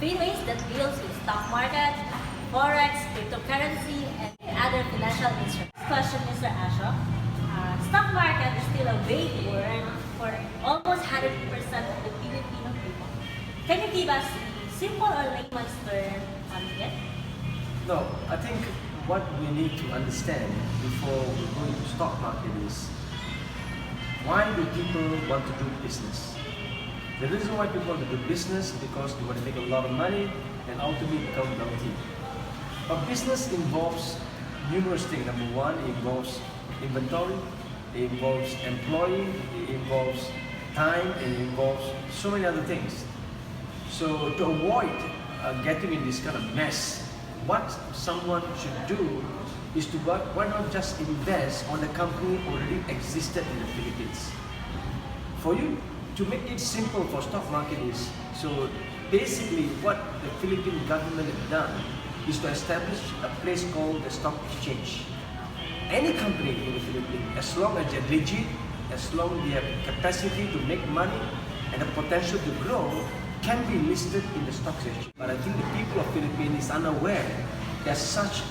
Philippines that deals with stock market, forex, cryptocurrency, and other financial instruments. Question, Mr. Ashok. Stock market is still a vague word for almost 100% of the Filipino people. Can you give us a simple or layman's term on it? No, I think what we need to understand before we go into stock market is why do people want to do business? The reason why people want to do business is because they want to make a lot of money and ultimately become wealthy. But business involves numerous things. Number one, it involves inventory, it involves employee, it involves time, and it involves so many other things. So to avoid getting in this kind of mess, what someone should do is to why not just invest on a company already existed in the Philippines. For you to make it simple for stock market is, so basically what the Philippine government has done is to establish a place called the stock exchange. Any company in the Philippines, as long as they're legit, as long as they have capacity to make money and the potential to grow, can be listed in the stock exchange. But I think the people of Philippines is unaware that such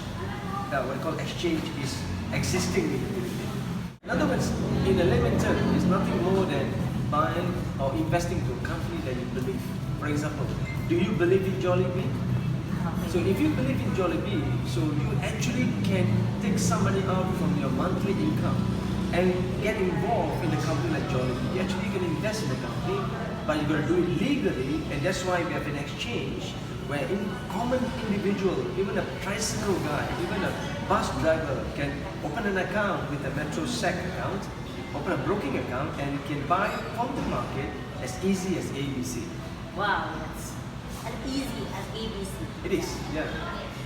what we call exchange is existing in the Philippines. In other words, in a layman term, it's nothing more than buying or investing to a company that you believe. For example, do you believe in Jollibee? So if you believe in Jollibee, so you actually can take some money out from your monthly income and get involved in a company like Jollibee. You actually can invest in the company, but you're going to do it legally, and that's why we have an exchange where common individual, even a tricycle guy, even a bus driver can open an account with a Metro SEC account, open a broking account, and you can buy from the market as easy as ABC. Wow, that's as easy as ABC. It is, yeah.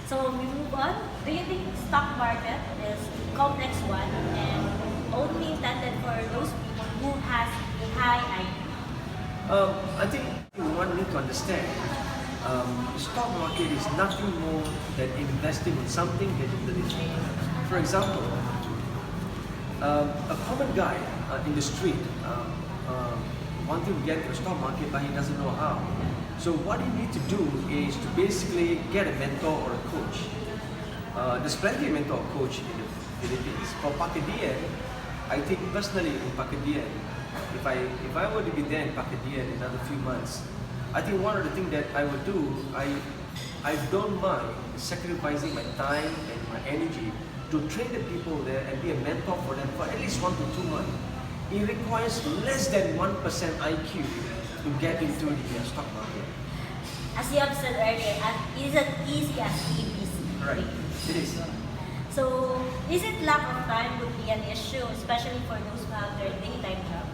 So we move on. Do you think stock market is a complex one and only intended for those people who has a high IQ? I think one need to understand the stock market is nothing more than investing in something that you believe in. For example, a common guy in the street wanting to get to the stock market, but he doesn't know how. So what you need to do is to basically get a mentor or a coach. There's plenty of mentor or coach in the Philippines. For pwedeng, I think personally in pwedeng, if I were to be there in pwedeng in another few months, I think one of the things that I would do, I don't mind sacrificing my time and my energy to train the people there and be a mentor for them for at least 1 to 2 months. It requires less than 1% IQ to get into the stock market. As you have said earlier, is it easy as ABC? Right, it is. So, is it lack of time would be an issue, especially for those who have their daytime job?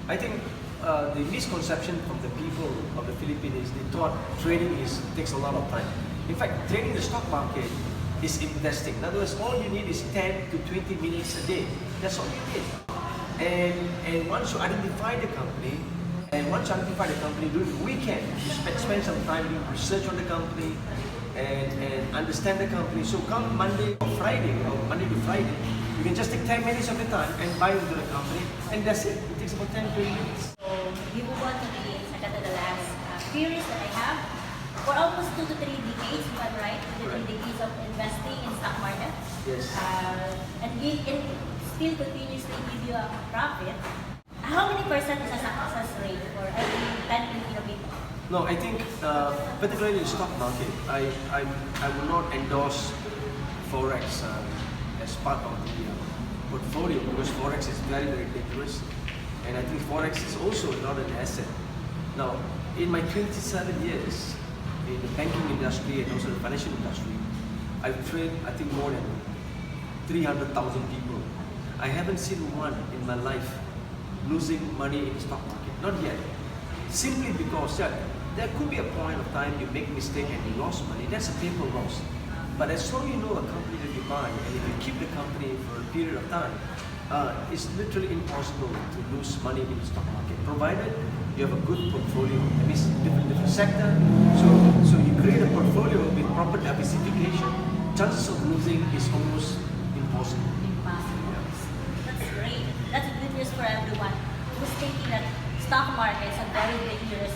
I think the misconception from the people of the Philippines is they thought trading takes a lot of time. In fact, trading the stock market is investing. In other words, all you need is 10 to 20 minutes a day. That's all you need. And once you identify the company, during the weekend, you spend some time doing research on the company and understand the company. So come Monday to Friday, you can just take 10 minutes of your time and buy into the company, and that's it. It takes about 10 to 20 minutes. So, we move on to the last queries that I have. For almost 2 to 3 decades, you are right, 2 to 3 decades of investing in stock market. Yes. And it still continuously give you a profit. How many percent is a success rate for every 10 Filipino people? No, I think particularly in the stock market, I will not endorse forex as part of the portfolio because forex is very, very dangerous, and I think forex is also not an asset. Now, in my 27 years in the banking industry and also the financial industry, I've trained I think more than 300,000 people. I haven't seen one in my life losing money in the stock market, not yet. Simply because there could be a point of time you make a mistake and you lost money, that's a paper loss. But as long as you know a company that you buy, and if you keep the company for a period of time, it's literally impossible to lose money in the stock market, provided you have a good portfolio. That means different sector. So you create a portfolio with proper diversification, chances of losing is almost impossible. Impossible. That's great. That's good news for everyone who's thinking that stock market is a very dangerous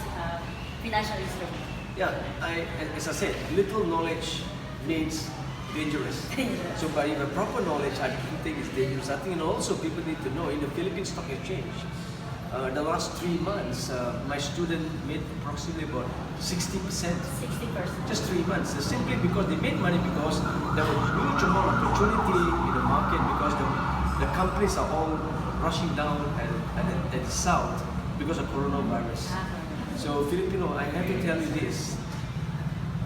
financial instrument. Yeah, as I said, little knowledge means dangerous. So, but if a proper knowledge, I don't think it's dangerous. I think, and also people need to know in the Philippine Stock Exchange, the last 3 months, my student made approximately about 60%. 60%. Just 3 months. Simply because they made money because there was huge amount of opportunity in the market because the companies are all rushing down at the south because of coronavirus. So Filipino, I have to tell you this.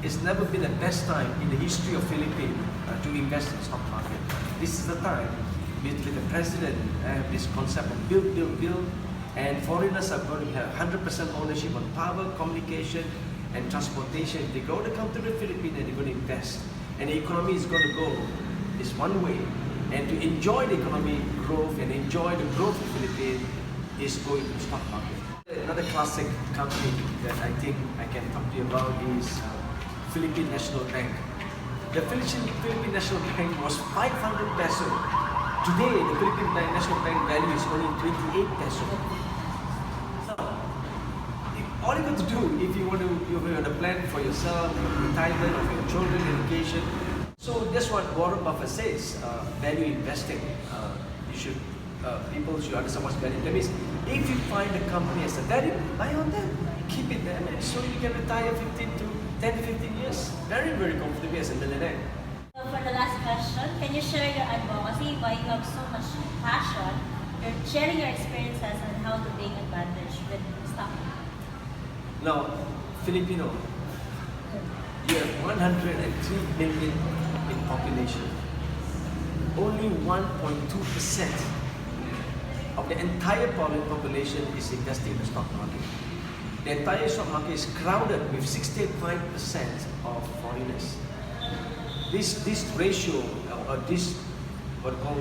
It's never been the best time in the history of Philippines to invest in the stock market. This is the time with the president have this concept of build, and foreigners are going to have 100% ownership on power, communication, and transportation. They go to come to the Philippines and they're going to invest, and the economy is going to go this one way. And to enjoy the economic growth and enjoy the growth of the Philippines is going to the stock market. Another classic company that I think I can talk to you about is Philippine National Bank. The Philippine National Bank was 500 peso. Today, the Philippine National Bank value is only 28 peso. So, all you got to do if you want to plan for yourself, retirement, or for your children, education. So that's what Warren Buffett says. Value investing. People should understand what's value. That means if you find a company as a value, buy on them, keep it there, and so you can retire 10 to 15 years, very comfortably as a millionaire. So for the last question, can you share your advocacy, why you have so much passion, you're sharing your experiences on how to take advantage with stock? Now, Filipino, you have 103 million in population. Only 1.2% of the entire population is investing in the stock market. The entire stock market is crowded with 65% of foreigners. This ratio, or this what we call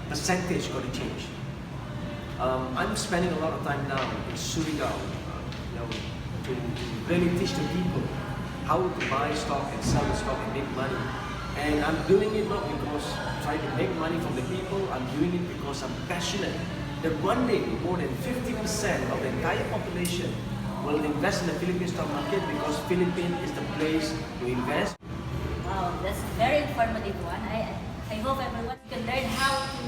percentage, got to change. I'm spending a lot of time now in Surigao, to really teach the people how to buy stock and sell the stock and make money. And I'm doing it not because I'm trying to make money from the people, I'm doing it because I'm passionate that one day more than 50% of the entire population will invest in the Philippine stock market because Philippines is the place to invest. Wow, that's a very informative one. I hope everyone can learn how to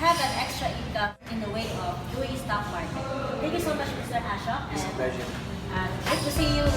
have an extra income in the way of doing stock market. Thank you so much, Mr. Ashok. It's a pleasure. Good to see you